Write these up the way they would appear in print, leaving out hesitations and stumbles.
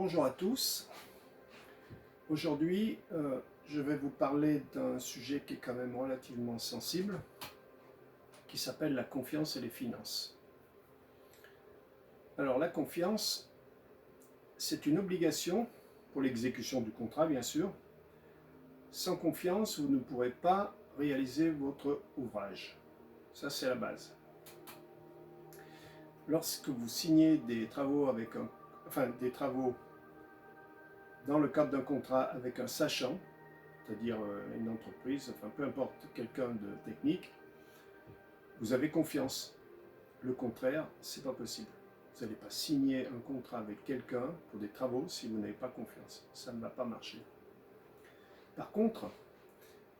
Bonjour à tous. Aujourd'hui, je vais vous parler d'un sujet qui est quand même relativement sensible, qui s'appelle la confiance et les finances. Alors la confiance, c'est une obligation pour l'exécution du contrat, bien sûr. Sans confiance, vous ne pourrez pas réaliser votre ouvrage. Ça, c'est la base. Lorsque vous signez des travaux des travaux dans le cadre d'un contrat avec un sachant, c'est-à-dire une entreprise, enfin peu importe, quelqu'un de technique, vous avez confiance. Le contraire, c'est pas possible. Vous n'allez pas signer un contrat avec quelqu'un pour des travaux si vous n'avez pas confiance. Ça ne va pas marcher. Par contre,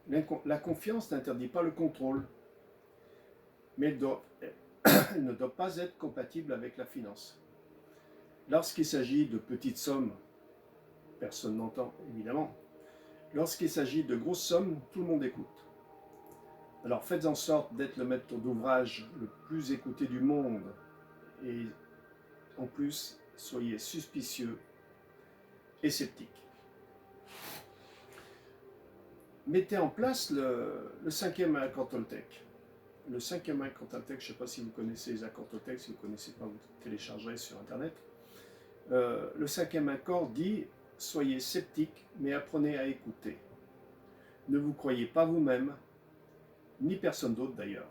la confiance n'interdit pas le contrôle, mais elle ne doit pas être compatible avec la finance. Lorsqu'il s'agit de petites sommes, personne n'entend évidemment. Lorsqu'il s'agit de grosses sommes, tout le monde écoute. Alors faites en sorte d'être le maître d'ouvrage le plus écouté du monde et en plus soyez suspicieux et sceptique. Mettez en place le cinquième accord Toltec. Le cinquième accord Toltec, je ne sais pas si vous connaissez les accords Toltec, si vous ne connaissez pas, vous téléchargerez sur Internet. Le cinquième accord dit « Soyez sceptique, mais apprenez à écouter. Ne vous croyez pas vous-même, ni personne d'autre d'ailleurs.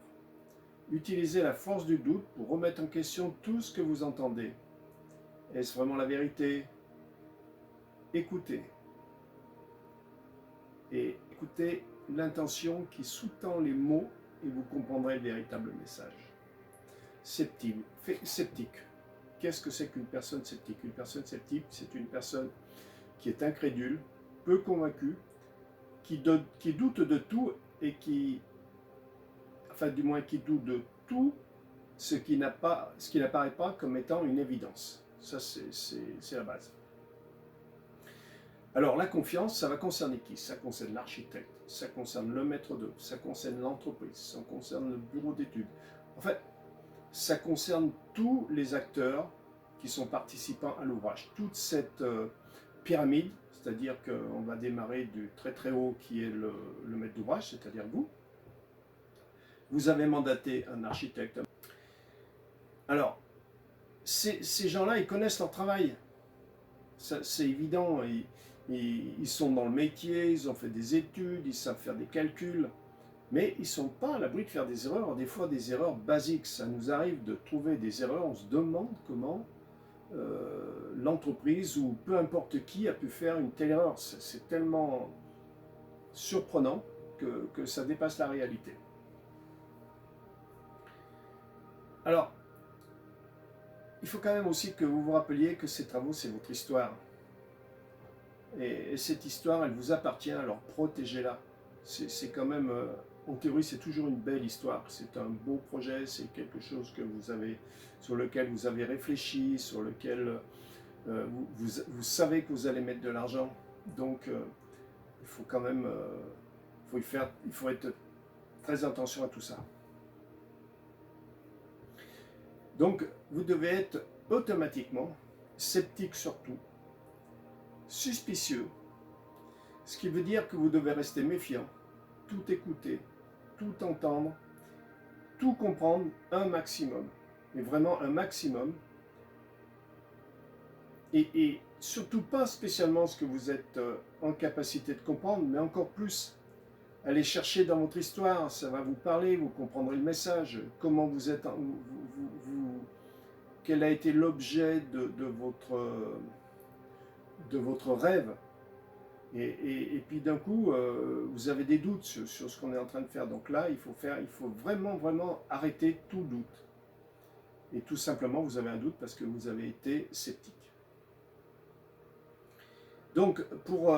Utilisez la force du doute pour remettre en question tout ce que vous entendez. Est-ce vraiment la vérité? Écoutez. Et écoutez l'intention qui sous-tend les mots et vous comprendrez le véritable message. Sceptique. Qu'est-ce que c'est qu'une personne sceptique? Une personne sceptique, c'est une personne qui est incrédule, peu convaincue, qui doute de tout et qui doute de tout ce qui n'apparaît pas comme étant une évidence. Ça, c'est la base. Alors la confiance, ça va concerner qui? Ça concerne l'architecte, ça concerne le maître d'œuvre, ça concerne l'entreprise, ça concerne le bureau d'études. En fait, ça concerne tous les acteurs qui sont participants à l'ouvrage. Toute cette pyramide, c'est-à-dire qu'on va démarrer du très très haut qui est le maître d'ouvrage, c'est-à-dire vous. Vous avez mandaté un architecte. Alors, ces gens-là, ils connaissent leur travail. C'est évident, ils sont dans le métier, ils ont fait des études, ils savent faire des calculs, mais ils ne sont pas à l'abri de faire des erreurs, des fois des erreurs basiques. Ça nous arrive de trouver des erreurs, on se demande comment l'entreprise ou peu importe qui a pu faire une telle erreur. C'est tellement surprenant que ça dépasse la réalité. Alors, il faut quand même aussi que vous vous rappeliez que ces travaux, c'est votre histoire. Et cette histoire, elle vous appartient, alors protégez-la. C'est quand même, en théorie, c'est toujours une belle histoire. C'est un beau projet, c'est quelque chose que sur lequel vous avez réfléchi, sur lequel vous savez que vous allez mettre de l'argent. Donc, il faut quand même, il faut être très attention à tout ça. Donc, vous devez être automatiquement sceptique sur tout, suspicieux, ce qui veut dire que vous devez rester méfiant, tout écouter, tout entendre, tout comprendre un maximum, mais vraiment un maximum, et surtout pas spécialement ce que vous êtes en capacité de comprendre, mais encore plus aller chercher dans votre histoire, ça va vous parler, vous comprendrez le message, comment vous êtes, quel a été l'objet de votre rêve. Et puis d'un coup, vous avez des doutes sur ce qu'on est en train de faire. Donc là, il faut vraiment arrêter tout doute. Et tout simplement, vous avez un doute parce que vous avez été sceptique. Donc, pour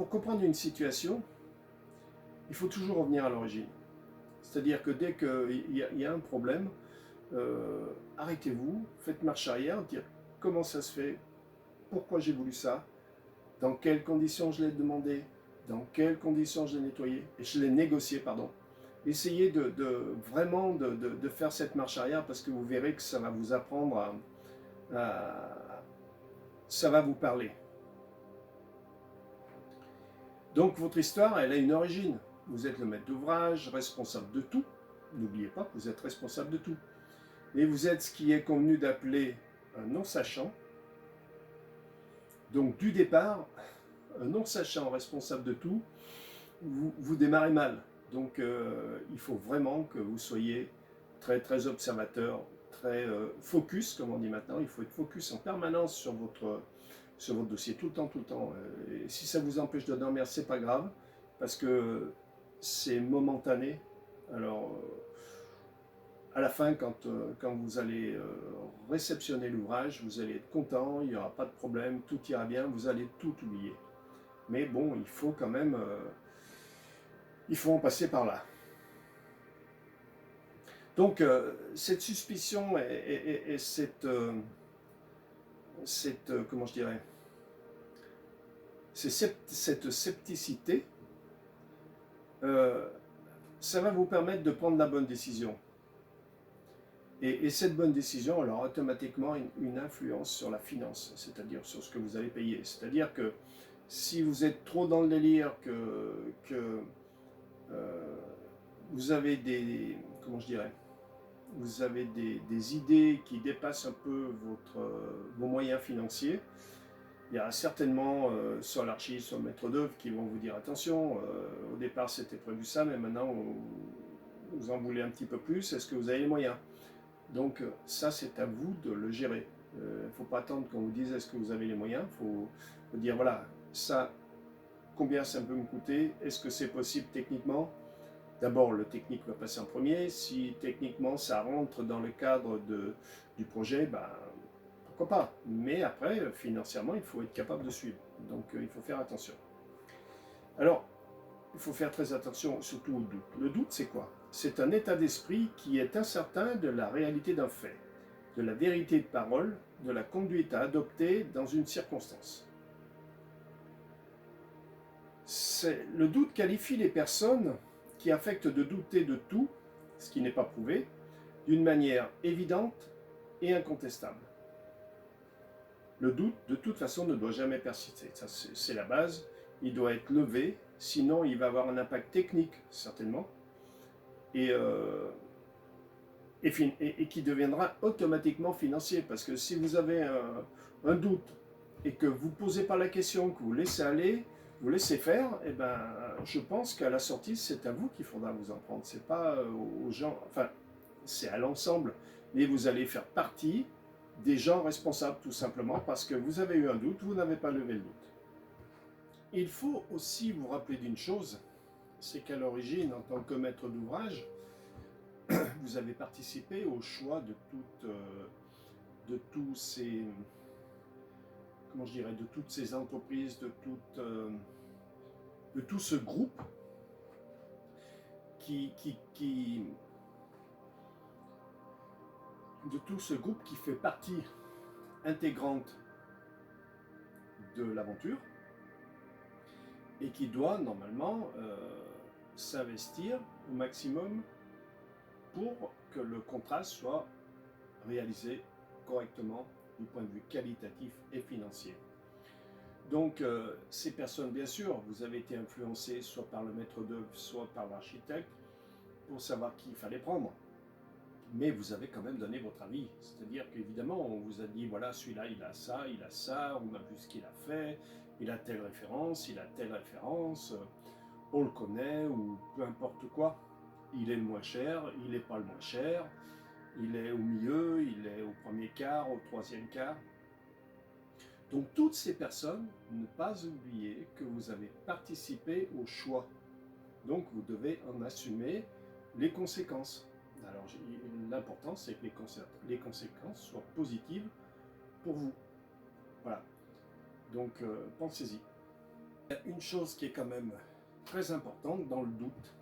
comprendre une situation, il faut toujours revenir à l'origine. C'est-à-dire que dès qu'il y a un problème, arrêtez-vous, faites marche arrière, dire comment ça se fait, pourquoi j'ai voulu ça, dans quelles conditions je l'ai demandé, dans quelles conditions je l'ai nettoyé, et je l'ai négocié, pardon. Essayez vraiment de faire cette marche arrière parce que vous verrez que ça va vous apprendre ça va vous parler. Donc votre histoire, elle a une origine. Vous êtes le maître d'ouvrage, responsable de tout. N'oubliez pas que vous êtes responsable de tout. Mais vous êtes ce qui est convenu d'appeler un non-sachant. Donc du départ, un non-sachant responsable de tout, vous démarrez mal. Donc il faut vraiment que vous soyez très très observateur, très focus, comme on dit maintenant. Il faut être focus en permanence sur votre dossier, tout le temps, tout le temps. Et si ça vous empêche de dormir, c'est pas grave, parce que c'est momentané. Alors, à la fin, quand vous allez réceptionner l'ouvrage, vous allez être content, il n'y aura pas de problème, tout ira bien, vous allez tout oublier. Mais bon, il faut quand même, il faut en passer par là. Donc, cette suspicion et cette comment je dirais, cette scepticité, ça va vous permettre de prendre la bonne décision. Et cette bonne décision, elle aura automatiquement une influence sur la finance, c'est-à-dire sur ce que vous allez payer. C'est-à-dire que si vous êtes trop dans le délire, que vous avez des, comment je dirais, vous avez des idées qui dépassent un peu vos moyens financiers, il y a certainement soit l'archi, soit le maître d'œuvre qui vont vous dire attention, au départ c'était prévu ça, mais maintenant vous en voulez un petit peu plus, est-ce que vous avez les moyens? Donc ça c'est à vous de le gérer. Il ne faut pas attendre qu'on vous dise est-ce que vous avez les moyens, il faut dire voilà, ça, combien ça peut me coûter, est-ce que c'est possible techniquement? D'abord le technique va passer en premier, si techniquement ça rentre dans le cadre du projet, ben, pourquoi pas. Mais après, financièrement, il faut être capable de suivre. Donc il faut faire attention. Alors, il faut faire très attention surtout au doute. Le doute, c'est quoi? C'est un état d'esprit qui est incertain de la réalité d'un fait, de la vérité de parole, de la conduite à adopter dans une circonstance. Le doute qualifie les personnes qui affectent de douter de tout, ce qui n'est pas prouvé, d'une manière évidente et incontestable. Le doute, de toute façon, ne doit jamais persister. Ça, c'est la base. Il doit être levé, sinon il va avoir un impact technique, certainement, et qui deviendra automatiquement financier. Parce que si vous avez un doute et que vous ne posez pas la question, que vous laissez aller, vous laissez faire, eh ben, je pense qu'à la sortie, c'est à vous qu'il faudra vous en prendre. C'est pas aux gens, enfin, c'est à l'ensemble, mais vous allez faire partie des gens responsables, tout simplement, parce que vous avez eu un doute, vous n'avez pas levé le doute. Il faut aussi vous rappeler d'une chose, c'est qu'à l'origine, en tant que maître d'ouvrage, vous avez participé au choix de tous ces, comment je dirais, de toutes ces entreprises, de tout ce groupe de tout ce groupe qui fait partie intégrante de l'aventure et qui doit normalement s'investir au maximum pour que le contrat soit réalisé correctement du point de vue qualitatif et financier. Donc ces personnes, bien sûr, vous avez été influencés soit par le maître d'œuvre, soit par l'architecte pour savoir qui il fallait prendre. Mais vous avez quand même donné votre avis. C'est-à-dire qu'évidemment, on vous a dit, voilà, celui-là, il a ça, on a vu ce qu'il a fait, il a telle référence, on le connaît, ou peu importe quoi. Il est le moins cher, il n'est pas le moins cher, il est au milieu, il est au premier quart, au troisième quart. Donc toutes ces personnes, ne pas oublier que vous avez participé au choix. Donc vous devez en assumer les conséquences. Alors l'important c'est que les conséquences soient positives pour vous. Voilà. Donc pensez-y. Il y a une chose qui est quand même très importante dans le doute.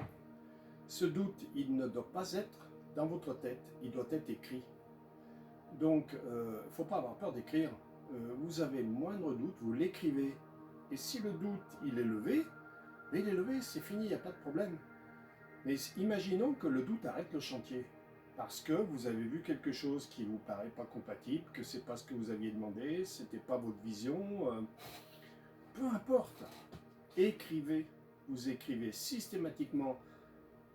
Ce doute, il ne doit pas être dans votre tête, il doit être écrit. Donc il ne faut pas avoir peur d'écrire. Vous avez le moindre doute, vous l'écrivez. Et si le doute il est levé, c'est fini, il n'y a pas de problème. Mais imaginons que le doute arrête le chantier. parce que vous avez vu quelque chose qui ne vous paraît pas compatible, que c'est pas ce que vous aviez demandé, c'était pas votre vision, peu importe. Écrivez, vous écrivez systématiquement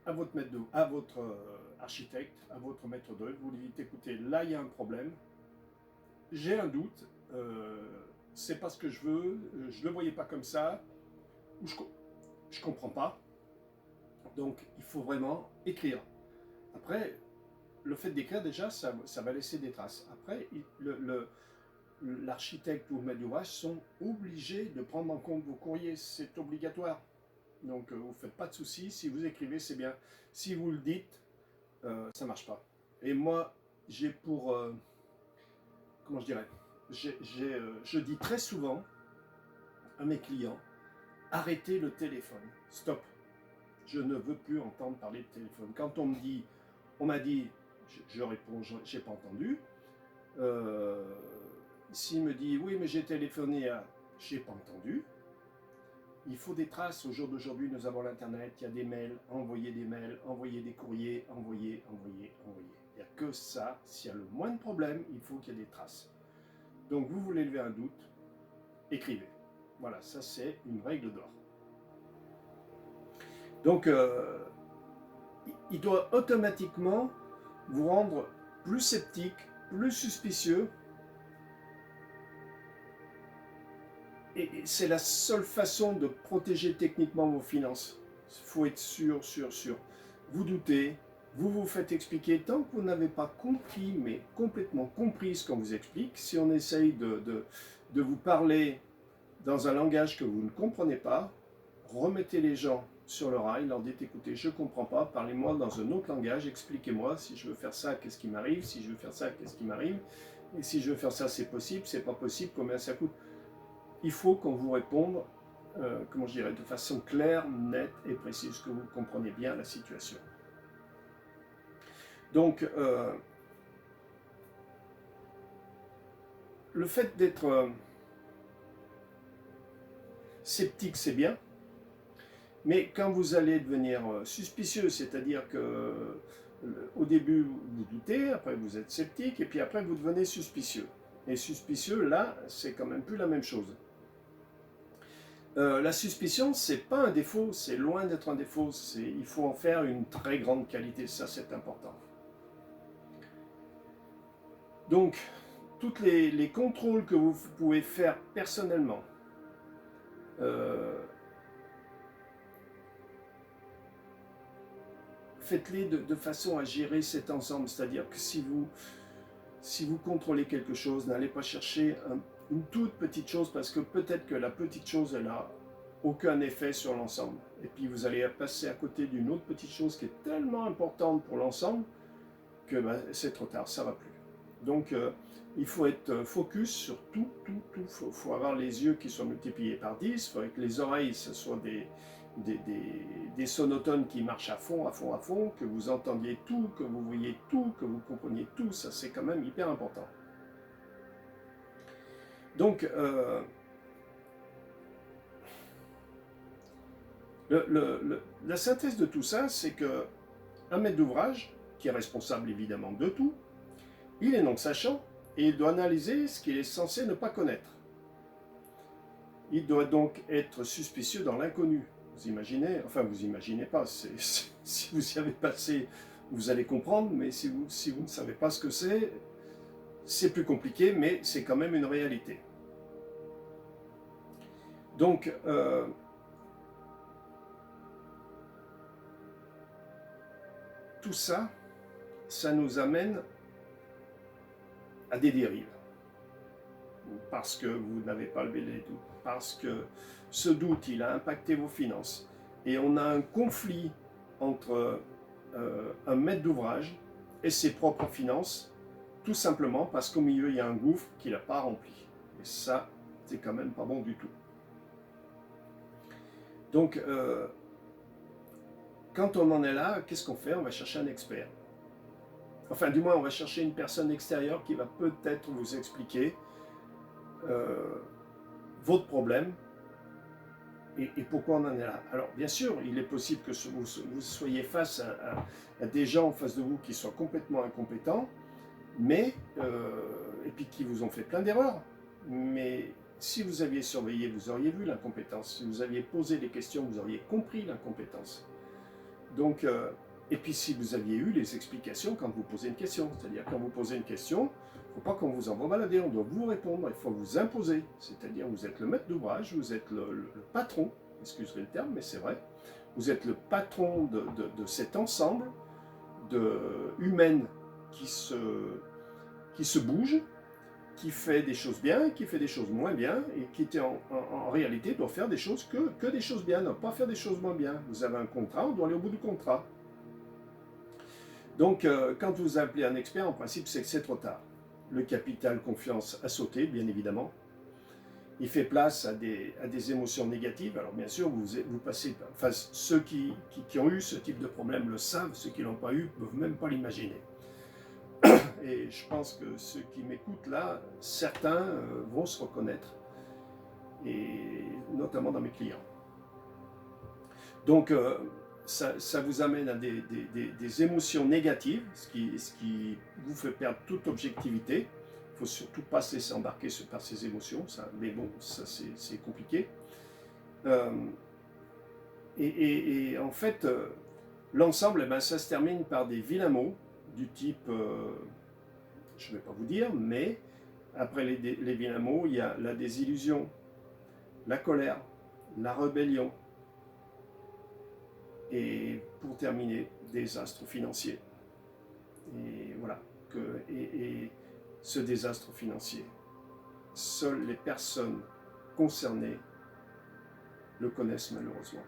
à votre maître d'œuvre, à votre architecte, à votre maître d'œuvre, vous lui dites écoutez, là il y a un problème, j'ai un doute, c'est pas ce que je veux, je ne le voyais pas comme ça, ou je comprends pas. Donc il faut vraiment écrire. Après, le fait d'écrire déjà, ça va laisser des traces. Après, l'architecte ou le maître d'ouvrage sont obligés de prendre en compte vos courriers, c'est obligatoire. Donc vous ne faites pas de soucis, si vous écrivez, c'est bien. Si vous le dites, ça ne marche pas. Et moi, j'ai pour... comment je dirais je dis très souvent à mes clients, arrêtez le téléphone, stop. Je ne veux plus entendre parler de téléphone. Quand on m'a dit, je réponds, j'ai pas entendu. S'il me dit, oui, mais j'ai téléphoné à, j'ai pas entendu. Il faut des traces. Au jour d'aujourd'hui, nous avons l'Internet, il y a des mails, envoyer des courriers, envoyer. Il n'y a que ça. S'il y a le moindre problème, il faut qu'il y ait des traces. Donc, vous voulez lever un doute, écrivez. Voilà, ça c'est une règle d'or. Donc, il doit automatiquement vous rendre plus sceptique, plus suspicieux. Et c'est la seule façon de protéger techniquement vos finances. Il faut être sûr. Vous doutez, vous vous faites expliquer. Tant que vous n'avez pas compris, mais complètement compris ce qu'on vous explique, si on essaye de vous parler dans un langage que vous ne comprenez pas, remettez les gens sur le rail, leur dites écoutez, je ne comprends pas, parlez-moi dans un autre langage, expliquez-moi si je veux faire ça, qu'est-ce qui m'arrive, si je veux faire ça, qu'est-ce qui m'arrive, et si je veux faire ça, c'est possible, c'est pas possible, combien ça coûte. Il faut qu'on vous réponde, comment je dirais, de façon claire, nette et précise, que vous compreniez bien la situation. Donc, le fait d'être sceptique, c'est bien, mais quand vous allez devenir suspicieux, c'est-à-dire que au début vous doutez, après vous êtes sceptique, et puis après vous devenez suspicieux. Et suspicieux, là, c'est quand même plus la même chose. La suspicion, c'est pas un défaut, c'est loin d'être un défaut, il faut en faire une très grande qualité, ça c'est important. Donc, tous les contrôles que vous pouvez faire personnellement, faites-les de façon à gérer cet ensemble, c'est-à-dire que si vous contrôlez quelque chose, n'allez pas chercher une toute petite chose, parce que peut-être que la petite chose, elle n'a aucun effet sur l'ensemble. Et puis vous allez passer à côté d'une autre petite chose qui est tellement importante pour l'ensemble que c'est trop tard, ça ne va plus. Donc il faut être focus sur tout. Il faut avoir les yeux qui soient multipliés par 10, il faut que les oreilles, ce soient des sonotones qui marchent à fond, que vous entendiez tout, que vous voyez tout, que vous compreniez tout, ça c'est quand même hyper important. Donc, la synthèse de tout ça, c'est qu'un maître d'ouvrage, qui est responsable évidemment de tout, il est non sachant et il doit analyser ce qu'il est censé ne pas connaître. Il doit donc être suspicieux dans l'inconnu. Vous imaginez, enfin vous imaginez pas, si vous y avez passé, vous allez comprendre, mais si vous ne savez pas ce que c'est plus compliqué, mais c'est quand même une réalité. Donc, tout ça, ça nous amène à des dérives. Parce que vous n'avez pas levé les doutes, parce que ce doute, il a impacté vos finances. Et on a un conflit entre un maître d'ouvrage et ses propres finances, tout simplement parce qu'au milieu, il y a un gouffre qu'il n'a pas rempli. Et ça, c'est quand même pas bon du tout. Donc, quand on en est là, qu'est-ce qu'on fait? On va chercher un expert. Enfin, du moins, on va chercher une personne extérieure qui va peut-être vous expliquer votre problème et pourquoi on en est là? Alors, bien sûr, il est possible que vous soyez face à des gens en face de vous qui soient complètement incompétents, mais, et puis qui vous ont fait plein d'erreurs. Mais si vous aviez surveillé, vous auriez vu l'incompétence. Si vous aviez posé des questions, vous auriez compris l'incompétence. Donc, et puis si vous aviez eu les explications quand vous posez une question, c'est-à-dire quand vous posez une question, il ne faut pas qu'on vous envoie balader, on doit vous répondre, il faut vous imposer, c'est-à-dire vous êtes le maître d'ouvrage, vous êtes le patron, excusez le terme, mais c'est vrai, vous êtes le patron de cet ensemble humaine qui se bouge, qui fait des choses bien, qui fait des choses moins bien, et qui en réalité doit faire des choses que des choses bien, ne pas faire des choses moins bien. Vous avez un contrat, on doit aller au bout du contrat. Donc, quand vous appelez un expert, en principe, c'est que c'est trop tard. Le capital confiance a sauté, bien évidemment. Il fait place à des émotions négatives. Alors, bien sûr, vous passez... Enfin, ceux qui ont eu ce type de problème le savent, ceux qui ne l'ont pas eu ne peuvent même pas l'imaginer. Et je pense que ceux qui m'écoutent là, certains vont se reconnaître, et notamment dans mes clients. Donc, ça vous amène à des émotions négatives, ce qui vous fait perdre toute objectivité. Il ne faut surtout pas se laisser embarquer par ces émotions, mais bon, ça c'est compliqué. Et en fait, l'ensemble, ça se termine par des vilains mots du type, je ne vais pas vous dire, mais après les vilains mots, il y a la désillusion, la colère, la rébellion, et pour terminer, désastre financier. Et voilà, et ce désastre financier, seules les personnes concernées le connaissent malheureusement.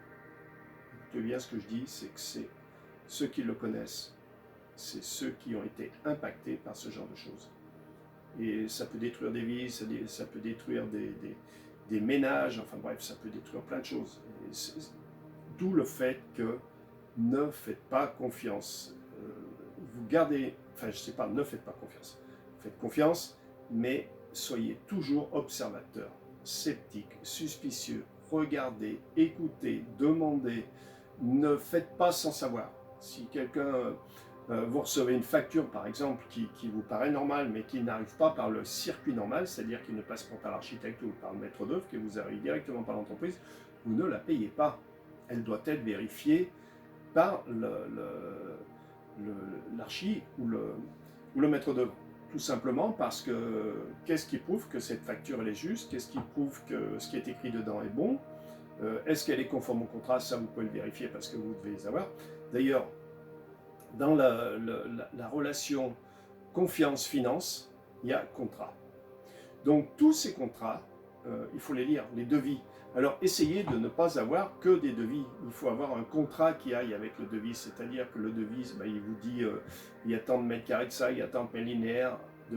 Écoutez bien ce que je dis, c'est que c'est ceux qui le connaissent, c'est ceux qui ont été impactés par ce genre de choses. Et ça peut détruire des vies, ça peut détruire des ménages, enfin bref, ça peut détruire plein de choses. D'où le fait que ne faites pas confiance. Vous gardez, enfin je ne sais pas, ne faites pas confiance. Faites confiance, mais soyez toujours observateur, sceptique, suspicieux, regardez, écoutez, demandez. Ne faites pas sans savoir. Si quelqu'un, vous recevez une facture par exemple qui vous paraît normale, mais qui n'arrive pas par le circuit normal, c'est-à-dire qui ne passe pas par l'architecte ou par le maître d'œuvre, qui vous arrive directement par l'entreprise, vous ne la payez pas. Elle doit être vérifiée par l'archi ou le maître d'œuvre. Tout simplement parce que qu'est-ce qui prouve que cette facture elle est juste? Qu'est-ce qui prouve que ce qui est écrit dedans est bon? Est-ce qu'elle est conforme au contrat? Ça, vous pouvez le vérifier parce que vous devez les avoir. D'ailleurs, dans la relation confiance-finance, il y a contrat. Donc tous ces contrats, il faut les lire, les devis. Alors essayez de ne pas avoir que des devis. Il faut avoir un contrat qui aille avec le devis, c'est-à-dire que le devis, il vous dit il y a tant de mètres carrés de ça, il y a tant de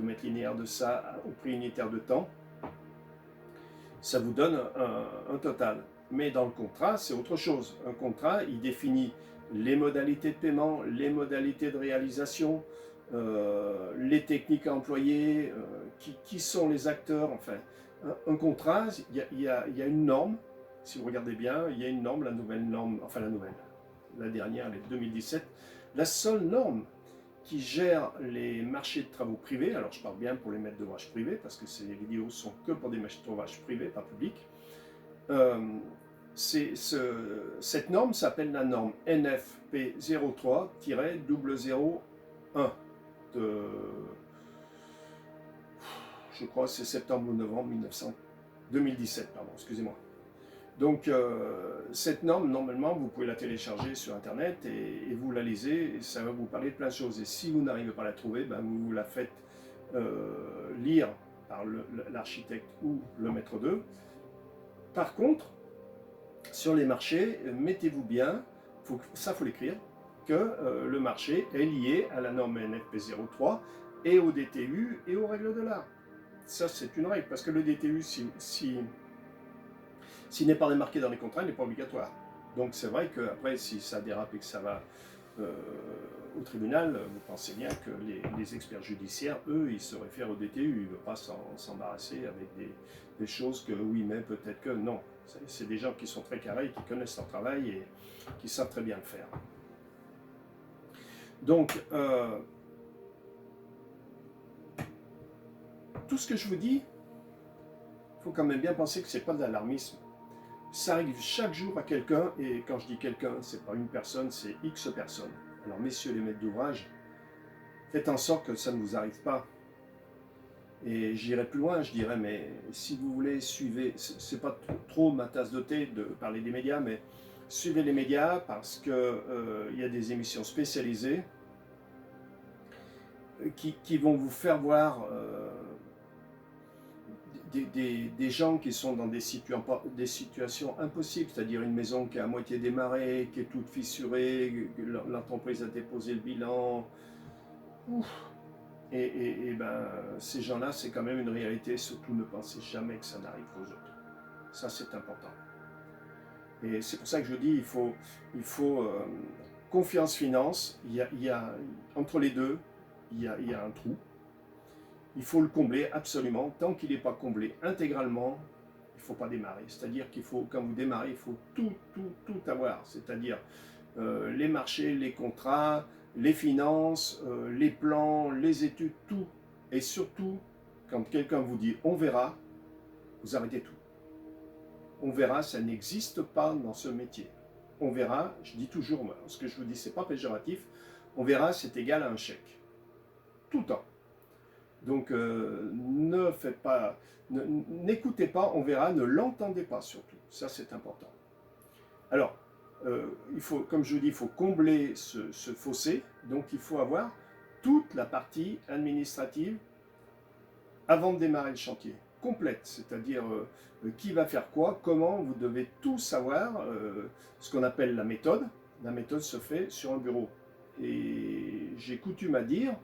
mètres linéaires de ça, au prix unitaire de temps. Ça vous donne un total. Mais dans le contrat, c'est autre chose. Un contrat, il définit les modalités de paiement, les modalités de réalisation, les techniques à employer, qui sont les acteurs, enfin. Un contrat, il y a une norme, si vous regardez bien, il y a une norme, la nouvelle norme, enfin la dernière, elle est de 2017, la seule norme qui gère les marchés de travaux privés, alors je parle bien pour les maîtres d'ouvrage privés, parce que ces vidéos sont que pour des marchés d'ouvrage privés, pas publics, cette norme s'appelle la norme NFP 03-001 de... Je crois que c'est septembre ou novembre 2017, pardon, excusez-moi. Donc, cette norme, normalement, vous pouvez la télécharger sur Internet et vous la lisez, et ça va vous parler de plein de choses. Et si vous n'arrivez pas à la trouver, vous la faites lire par l'architecte ou le maître d'œuvre. Par contre, sur les marchés, mettez-vous bien, ça faut l'écrire, que le marché est lié à la norme NFP03 et au DTU et aux règles de l'art. Ça, c'est une règle, parce que le DTU, s'il n'est pas démarqué dans les contrats, il n'est pas obligatoire. Donc c'est vrai qu'après, si ça dérape et que ça va au tribunal, vous pensez bien que les experts judiciaires, eux, ils se réfèrent au DTU, ils ne veulent pas s'embarrasser avec des choses que oui, mais peut-être que non. C'est des gens qui sont très carrés, qui connaissent leur travail et qui savent très bien le faire. Donc, tout ce que je vous dis, il faut quand même bien penser que ce n'est pas de l'alarmisme. Ça arrive chaque jour à quelqu'un, et quand je dis quelqu'un, ce n'est pas une personne, c'est X personnes. Alors, messieurs les maîtres d'ouvrage, faites en sorte que ça ne vous arrive pas. Et j'irai plus loin, je dirais, mais si vous voulez, suivez, c'est pas trop ma tasse de thé de parler des médias, mais suivez les médias parce que y a des émissions spécialisées qui vont vous faire voir des gens qui sont dans des situations impossibles, c'est-à-dire une maison qui est à moitié démarrée, qui est toute fissurée, l'entreprise a déposé le bilan. Ouf. Et ben, ces gens-là, c'est quand même une réalité, surtout ne pensez jamais que ça n'arrive qu'aux autres. Ça, c'est important. Et c'est pour ça que je dis, il faut confiance-finance, entre les deux, il y a un trou. Il faut le combler absolument. Tant qu'il n'est pas comblé intégralement, il ne faut pas démarrer. C'est-à-dire qu'il faut, quand vous démarrez, il faut tout avoir. C'est-à-dire les marchés, les contrats, les finances, les plans, les études, tout. Et surtout, quand quelqu'un vous dit « on verra », vous arrêtez tout. On verra, ça n'existe pas dans ce métier. On verra, je dis toujours, moi, ce que je vous dis, c'est pas péjoratif, on verra, c'est égal à un chèque. Tout le temps. Donc, ne faites pas, n'écoutez pas, on verra, ne l'entendez pas surtout. Ça, c'est important. Alors, il faut, comme je vous dis, il faut combler ce fossé. Donc, il faut avoir toute la partie administrative avant de démarrer le chantier, complète, c'est-à-dire qui va faire quoi, comment, vous devez tout savoir, ce qu'on appelle la méthode. La méthode se fait sur un bureau. Et j'ai coutume à dire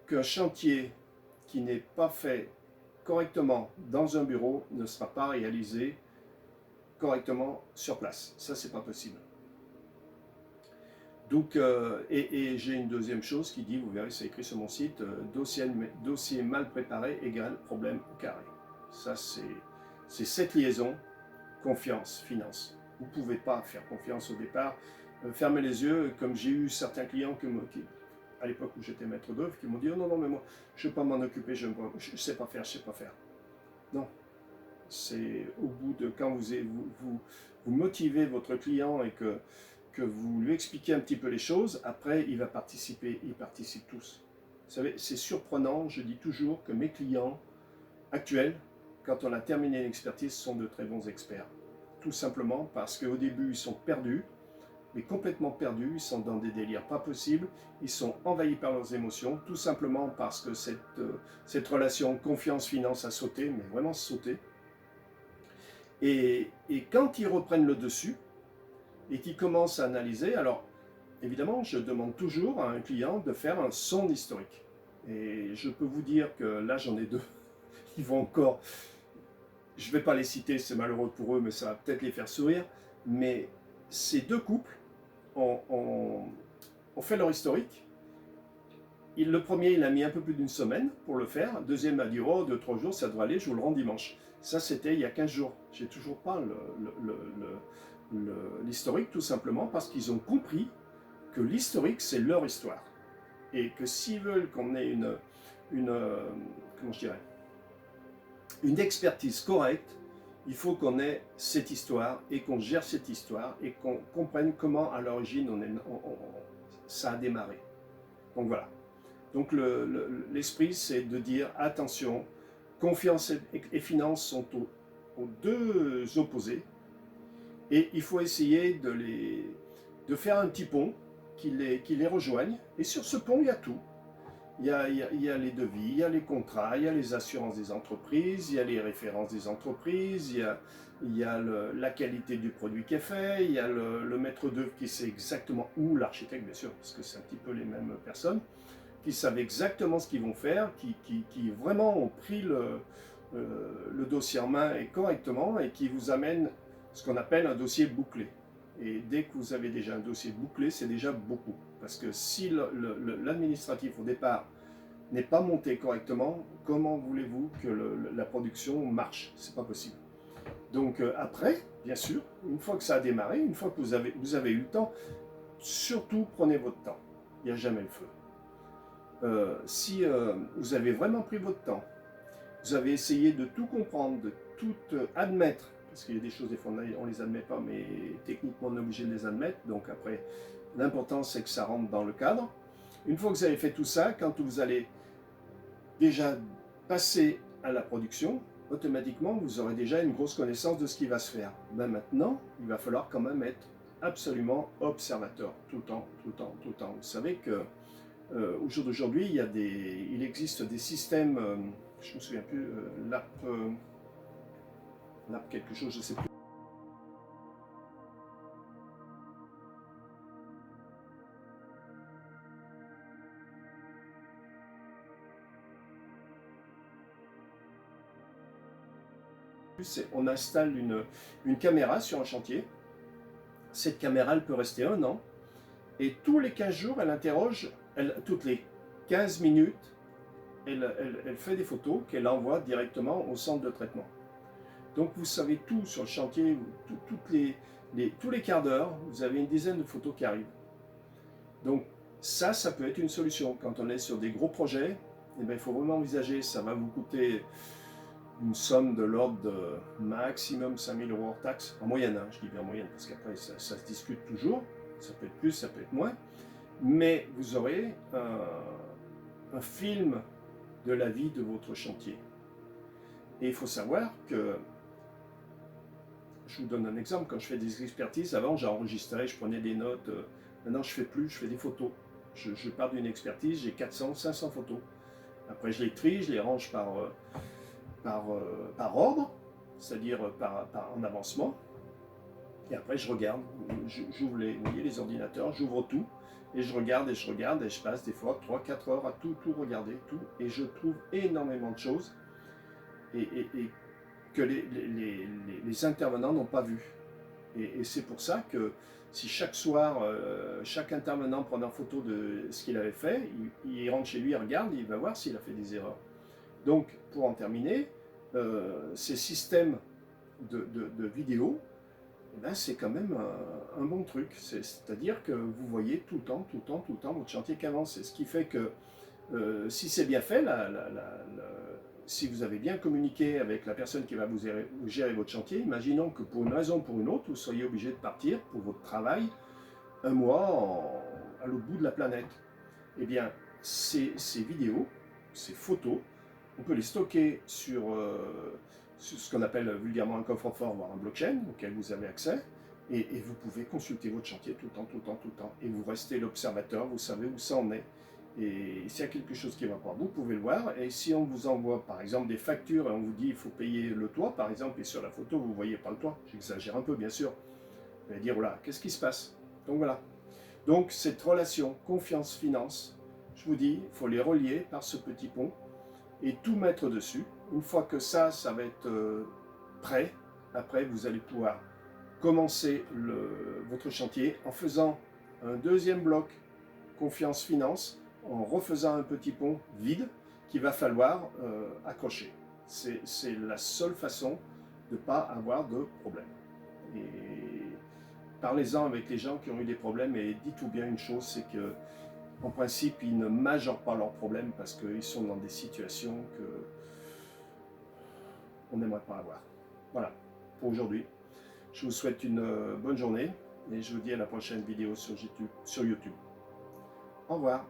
qu'un chantier qui n'est pas fait correctement dans un bureau ne sera pas réalisé correctement sur place. Ça, c'est pas possible. Donc, et j'ai une deuxième chose qui dit, vous verrez, c'est écrit sur mon site, dossier mal préparé égale problème au carré. Ça, c'est cette liaison, confiance, finance. Vous ne pouvez pas faire confiance au départ. Fermez les yeux, comme j'ai eu certains clients à l'époque où j'étais maître d'œuvre, qui m'ont dit, oh non, non, mais moi, je ne vais pas m'en occuper, je ne sais pas faire, je ne sais pas faire. Non. C'est au bout de quand vous motivez votre client et que vous lui expliquez un petit peu les choses, après il va participer, ils participent tous. Vous savez, c'est surprenant, je dis toujours que mes clients actuels, quand on a terminé l'expertise, sont de très bons experts. Tout simplement parce qu'au début ils sont perdus, mais complètement perdus, ils sont dans des délires pas possibles, ils sont envahis par leurs émotions, tout simplement parce que cette relation confiance-finance a sauté, mais vraiment sauté. Et quand ils reprennent le dessus et qu'ils commencent à analyser, alors évidemment, je demande toujours à un client de faire un son historique. Et je peux vous dire que là, j'en ai deux. Ils vont encore, je ne vais pas les citer, c'est malheureux pour eux, mais ça va peut-être les faire sourire. Mais ces deux couples ont fait leur historique. Le premier, il a mis un peu plus d'une semaine pour le faire. Le deuxième a dit, oh, 2-3 jours, ça devrait aller, je vous le rends dimanche. Ça, c'était il y a 15 jours. J'ai toujours pas l'historique, tout simplement parce qu'ils ont compris que l'historique, c'est leur histoire. Et que s'ils veulent qu'on ait comment je dirais, une expertise correcte, il faut qu'on ait cette histoire et qu'on gère cette histoire et qu'on comprenne comment, à l'origine, ça a démarré. Donc voilà. Donc l'esprit, c'est de dire, attention, confiance et finance sont aux deux opposés. Et il faut essayer de faire un petit pont qui les rejoigne. Et sur ce pont, il y a tout. Il y a les devis, il y a les contrats, il y a les assurances des entreprises, il y a les références des entreprises, il y a la qualité du produit qui est fait, il y a le maître d'œuvre qui sait exactement, ou l'architecte bien sûr, parce que c'est un petit peu les mêmes personnes, qui savent exactement ce qu'ils vont faire, qui vraiment ont pris le dossier en main et correctement et qui vous amènent ce qu'on appelle un dossier bouclé. Et dès que vous avez déjà un dossier bouclé, c'est déjà beaucoup. Parce que si l'administratif au départ n'est pas monté correctement, comment voulez-vous que la production marche? C'est pas possible. Donc après, bien sûr, une fois que ça a démarré, une fois que vous avez eu le temps, surtout prenez votre temps. Il n'y a jamais le feu. Si vous avez vraiment pris votre temps, vous avez essayé de tout comprendre, de tout admettre, parce qu'il y a des choses, des fois on ne les admet pas, mais techniquement on est obligé de les admettre, donc après, l'important c'est que ça rentre dans le cadre. Une fois que vous avez fait tout ça, quand vous allez déjà passer à la production, automatiquement vous aurez déjà une grosse connaissance de ce qui va se faire. Ben maintenant, il va falloir quand même être absolument observateur, tout le temps, tout le temps, tout le temps. Vous savez que au jour d'aujourd'hui, il existe des systèmes, je ne me souviens plus, l'app quelque chose, je ne sais plus. On installe une caméra sur un chantier. Cette caméra, elle peut rester 1 an. Et tous les 15 jours, elle interroge, toutes les 15 minutes, elle fait des photos qu'elle envoie directement au centre de traitement. Donc vous savez tout sur le chantier, tous les quarts d'heure, vous avez une dizaine de photos qui arrivent. Donc ça peut être une solution. Quand on est sur des gros projets, eh bien, il faut vraiment envisager, ça va vous coûter une somme de l'ordre de maximum 5 000 € hors taxe, en moyenne, hein, je dis bien en moyenne, parce qu'après ça se discute toujours, ça peut être plus, ça peut être moins, mais vous aurez un film de la vie de votre chantier. Et il faut savoir que, je vous donne un exemple, quand je fais des expertises, avant j'enregistrais, je prenais des notes, maintenant je ne fais plus, je fais des photos. Je pars d'une expertise, j'ai 400, 500 photos. Après je les trie, je les range par ordre, c'est-à-dire en avancement. Et après je regarde, j'ouvre les ordinateurs, j'ouvre tout, et je regarde, et je passe des fois 3-4 heures à tout regarder, et je trouve énormément de choses et que les intervenants n'ont pas vu. Et c'est pour ça que si chaque soir, chaque intervenant prend en photo de ce qu'il avait fait, il rentre chez lui, il regarde, il va voir s'il a fait des erreurs. Donc, pour en terminer, ces systèmes de vidéos, eh ben, c'est quand même un bon truc. C'est-à-dire que vous voyez tout le temps votre chantier qui avance. C'est ce qui fait que si c'est bien fait, si vous avez bien communiqué avec la personne qui va vous gérer votre chantier, imaginons que pour une raison ou pour une autre, vous soyez obligé de partir pour votre travail 1 mois à l'autre bout de la planète. Eh bien, ces vidéos, ces photos, on peut les stocker sur ce qu'on appelle vulgairement un coffre-fort, voire un blockchain, auquel vous avez accès, et vous pouvez consulter votre chantier tout le temps, et vous restez l'observateur, vous savez où ça en est. Et s'il y a quelque chose qui ne va pas, vous pouvez le voir. Et si on vous envoie par exemple des factures et on vous dit il faut payer le toit par exemple, et sur la photo vous ne voyez pas le toit, j'exagère un peu bien sûr, vous allez dire voilà, qu'est-ce qui se passe? Donc voilà. Donc cette relation confiance-finance, je vous dis, il faut les relier par ce petit pont et tout mettre dessus. Une fois que ça va être prêt, après vous allez pouvoir commencer votre chantier en faisant un deuxième bloc confiance-finance, en refaisant un petit pont vide qu'il va falloir accrocher. C'est la seule façon de ne pas avoir de problème. Et parlez-en avec les gens qui ont eu des problèmes et dites-vous bien une chose, c'est que en principe, ils ne majorent pas leurs problèmes parce qu'ils sont dans des situations qu'on n'aimerait pas avoir. Voilà, pour aujourd'hui. Je vous souhaite une bonne journée et je vous dis à la prochaine vidéo sur YouTube. Au revoir.